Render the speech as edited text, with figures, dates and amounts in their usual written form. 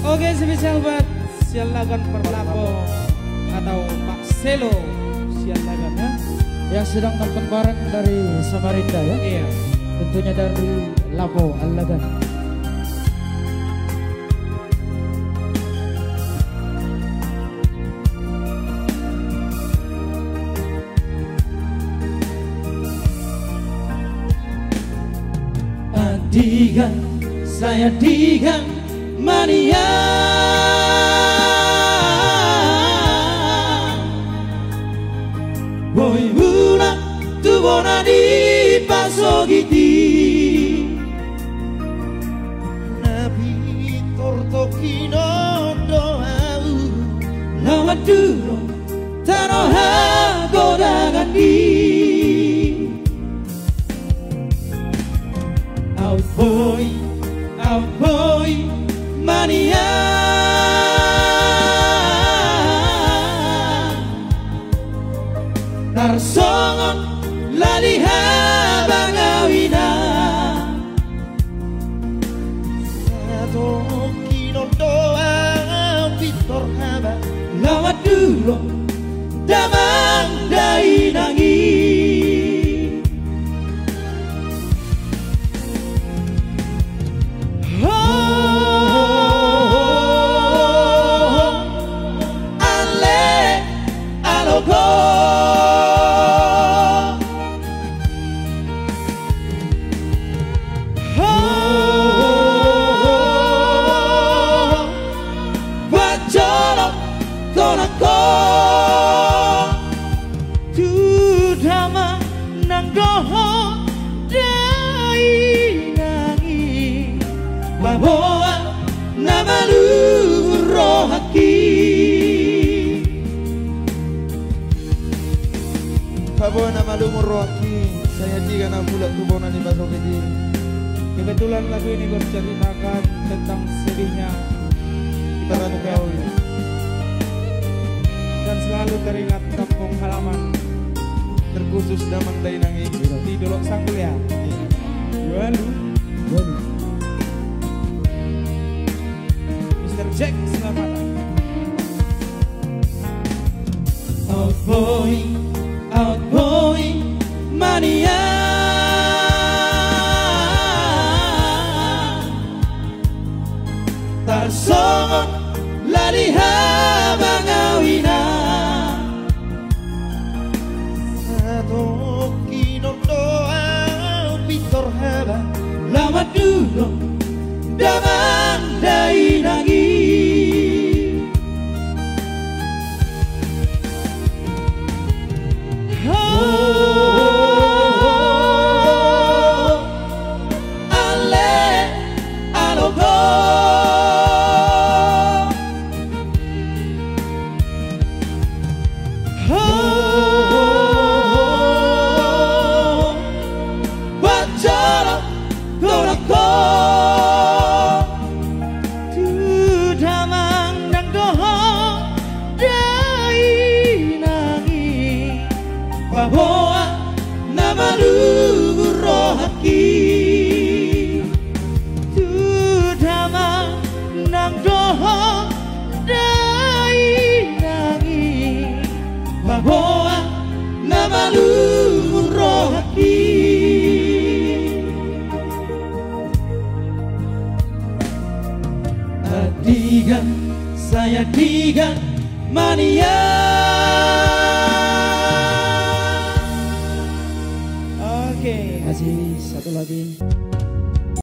Oke, spesial buat Sialagan Perlapo atau Pak Selo Sialagan ya, yang sedang nonton bareng dari Samarinda ya. iya, Tentunya dari Lapo Alagan. Digan, saya digan mania. Boy buna tu bona di pasogiti. Nabi tortokino doau nama duro tanoha godagan di. Out boy, mania. Tarsongon laliha bangawina. Satu kino doa Victor haba lawat dulu damang dai nangi. Bawa nama luruh haki. Bawa nama luruh haki. Saya tiga nama bulat tubuhnya di pasok ini. kebetulan lagu ini berceritakan tentang sedihnya kita Gaul dan selalu teringat kampung halaman, terkhusus Damang Dainangi di Dolok Sanggul ya. Walu Mr. Jack selamat. Outgoing mania. Tarsongon laliha bangawina. Satu kino doa Victor haba lama dulu Damang Dainangi. Bawa nama luruh haki. Tudama nang doho dai nangi. Bawa nama luruh haki. Digan, saya digan mania. Masih satu lagi.